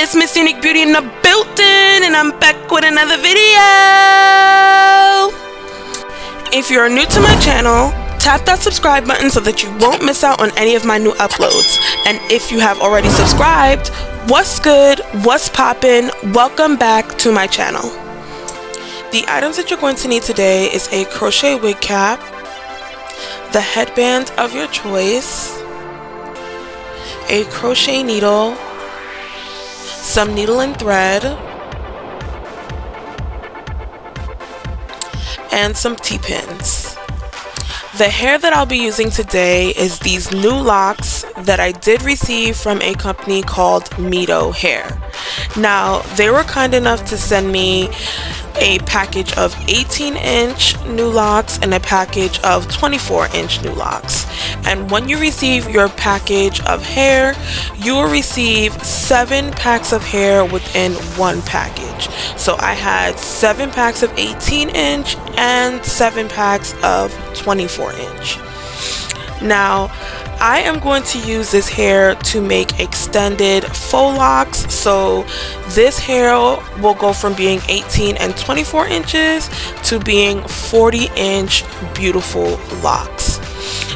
It's MissUniqueBeautii in the building, and I'm back with another video. If you're new to my channel, tap that subscribe button so that you won't miss out on any of my new uploads. And if you have already subscribed, what's good, what's poppin', welcome back to my channel. The items that you're going to need today is a crochet wig cap, the headband of your choice, a crochet needle, some needle and thread, and some T-pins. The hair that I'll be using today is these new locks that I did receive from a company called Medo Hair. Now, they were kind enough to send me a package of 18-inch new locks and a package of 24-inch new locks. And when you receive your package of hair, you will receive 7 packs of hair within one package. So I had 7 packs of 18-inch and 7 packs of 24-inch. Now, I am going to use this hair to make extended faux locks. So this hair will go from being 18 and 24 inches to being 40-inch beautiful locks.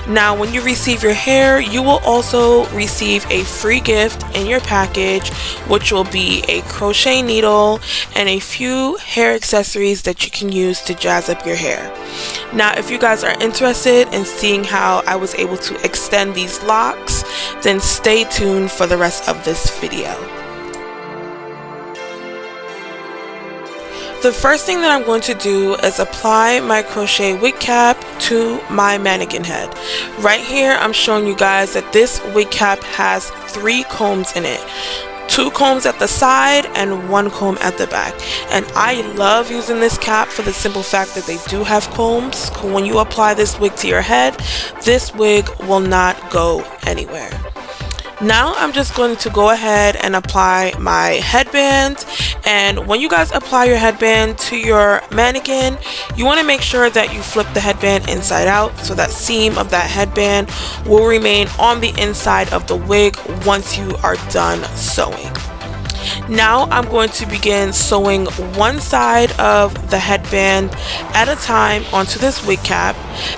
Now, when you receive your hair, you will also receive a free gift in your package, which will be a crochet needle and a few hair accessories that you can use to jazz up your hair. Now, if you guys are interested in seeing how I was able to extend these locks, then stay tuned for the rest of this video. The first thing that I'm going to do is apply my crochet wig cap to my mannequin head. Right here, I'm showing you guys that this wig cap has 3 combs in it. 2 combs at the side and 1 comb at the back. And I love using this cap for the simple fact that they do have combs. When you apply this wig to your head, this wig will not go anywhere. Now I'm just going to go ahead and apply my headband. And when you guys apply your headband to your mannequin, you want to make sure that you flip the headband inside out so that seam of that headband will remain on the inside of the wig once you are done sewing. Now I'm going to begin sewing one side of the headband at a time onto this wig cap,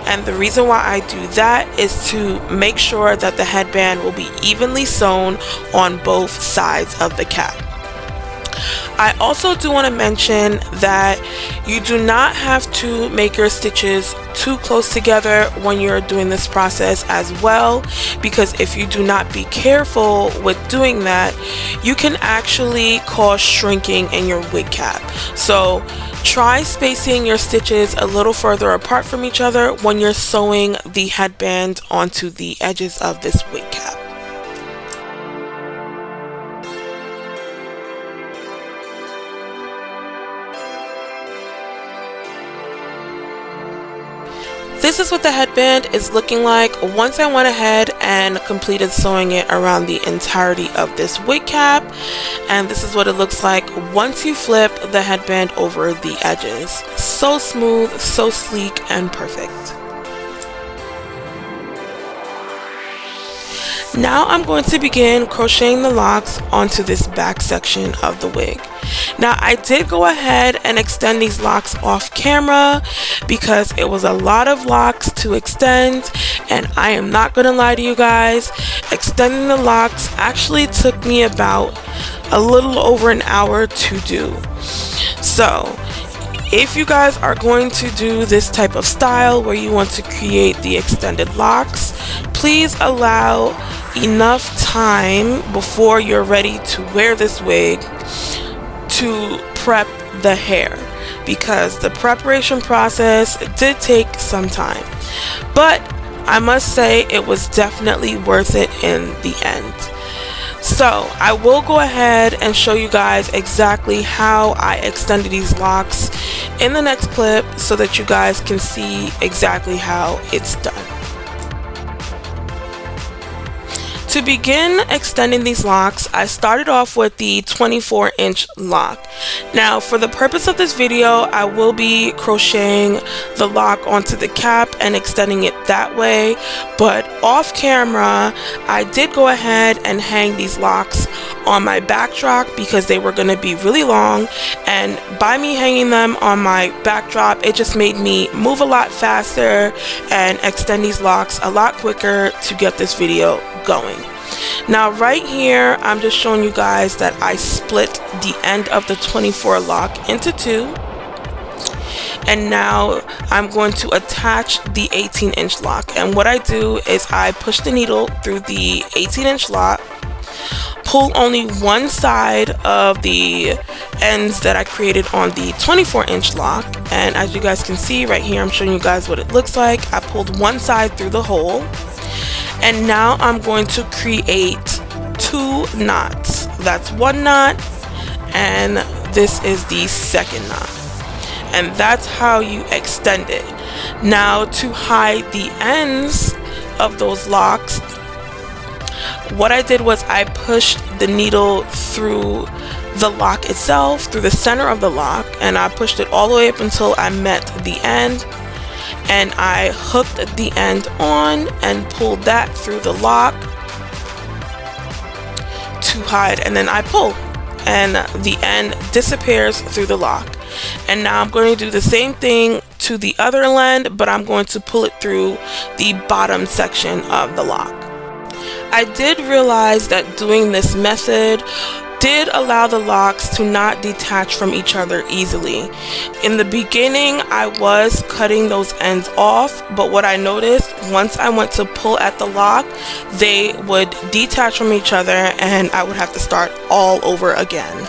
and the reason why I do that is to make sure that the headband will be evenly sewn on both sides of the cap. I also do want to mention that you do not have to make your stitches too close together when you're doing this process as well, because if you do not be careful with doing that, you can actually cause shrinking in your wig cap. So try spacing your stitches a little further apart from each other when you're sewing the headband onto the edges of this wig cap. This is what the headband is looking like once I went ahead and completed sewing it around the entirety of this wig cap, and this is what it looks like once you flip the headband over the edges. So smooth, so sleek, and perfect. Now I'm going to begin crocheting the locks onto this back section of the wig. Now, I did go ahead and extend these locks off camera because it was a lot of locks to extend, and I am not going to lie to you guys, extending the locks actually took me about a little over an hour to do. So if you guys are going to do this type of style where you want to create the extended locks, please allow enough time before you're ready to wear this wig to prep the hair, because the preparation process did take some time, but I must say it was definitely worth it in the end. So I will go ahead and show you guys exactly how I extended these locks in the next clip so that you guys can see exactly how it's done. To begin extending these locks, I started off with the 24-inch lock. Now, for the purpose of this video, I will be crocheting the lock onto the cap and extending it that way, but off camera, I did go ahead and hang these locks on my backdrop because they were going to be really long, and by me hanging them on my backdrop, it just made me move a lot faster and extend these locks a lot quicker to get this video going. Now right here, I'm just showing you guys that I split the end of the 24 lock into two, and now I'm going to attach the 18-inch lock. And what I do is I push the needle through the 18-inch lock, pull only one side of the ends that I created on the 24-inch lock, and as you guys can see right here, I'm showing you guys what it looks like. I pulled one side through the hole, and now I'm going to create two knots. That's one knot, and this is the second knot, and that's how you extend it. Now, to hide the ends of those locks, what I did was I pushed the needle through the lock itself, through the center of the lock, and I pushed it all the way up until I met the end, and I hooked the end on and pulled that through the lock to hide, and then I pull and the end disappears through the lock. And now I'm going to do the same thing to the other end, but I'm going to pull it through the bottom section of the lock. I did realize that doing this method did allow the locks to not detach from each other easily. In the beginning, I was cutting those ends off, but what I noticed, once I went to pull at the lock, they would detach from each other and I would have to start all over again.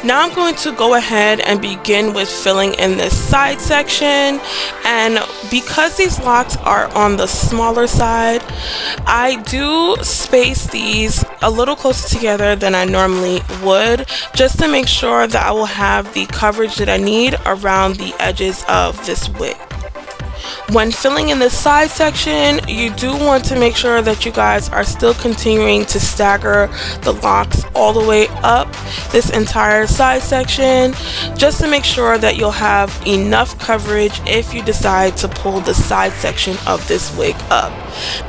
Now I'm going to go ahead and begin with filling in this side section, and because these locks are on the smaller side, I do space these a little closer together than I normally would, just to make sure that I will have the coverage that I need around the edges of this wig. When filling in the side section, you do want to make sure that you guys are still continuing to stagger the locks all the way up this entire side section, just to make sure that you'll have enough coverage if you decide to pull the side section of this wig up.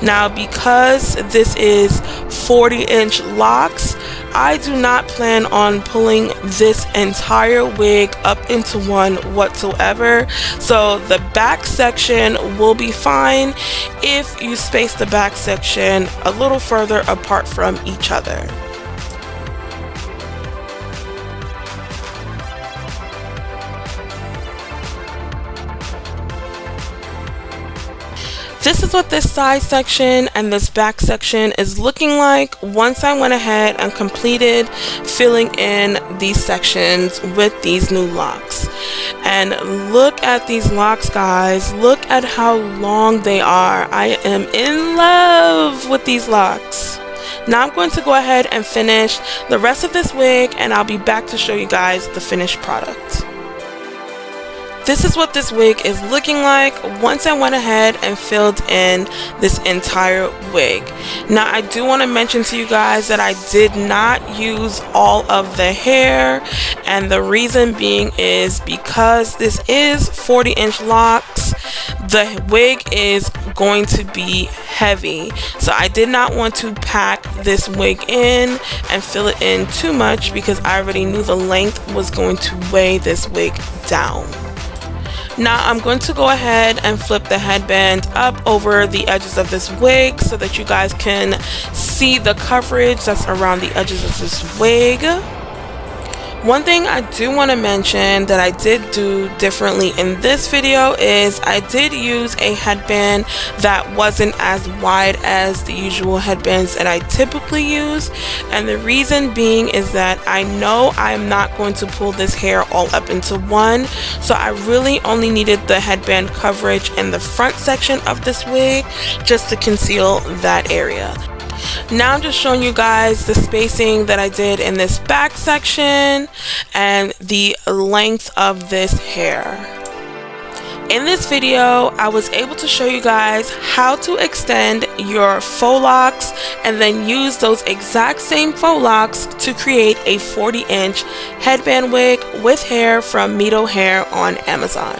Now, because this is 40-inch locks, I do not plan on pulling this entire wig up into one whatsoever, so the back section will be fine if you space the back section a little further apart from each other. This is what this side section and this back section is looking like once I went ahead and completed filling in these sections with these new locks. And look at these locks, guys. Look at how long they are. I am in love with these locks. Now I'm going to go ahead and finish the rest of this wig, and I'll be back to show you guys the finished product. This is what this wig is looking like once I went ahead and filled in this entire wig. Now, I do want to mention to you guys that I did not use all of the hair, and the reason being is because this is 40-inch locks, the wig is going to be heavy, so I did not want to pack this wig in and fill it in too much because I already knew the length was going to weigh this wig down. Now I'm going to go ahead and flip the headband up over the edges of this wig so that you guys can see the coverage that's around the edges of this wig. One thing I do want to mention that I did do differently in this video is I did use a headband that wasn't as wide as the usual headbands that I typically use, and the reason being is that I know I'm not going to pull this hair all up into one, so I really only needed the headband coverage in the front section of this wig just to conceal that area. Now I'm just showing you guys the spacing that I did in this back section and the length of this hair. In this video, I was able to show you guys how to extend your faux locks and then use those exact same faux locks to create a 40-inch headband wig with hair from Medo Hair on Amazon.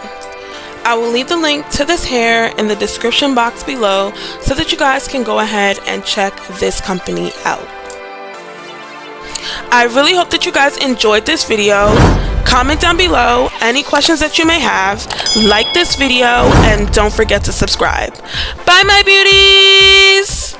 I will leave the link to this hair in the description box below so that you guys can go ahead and check this company out. I really hope that you guys enjoyed this video. Comment down below any questions that you may have, like this video, and don't forget to subscribe. Bye, my beauties!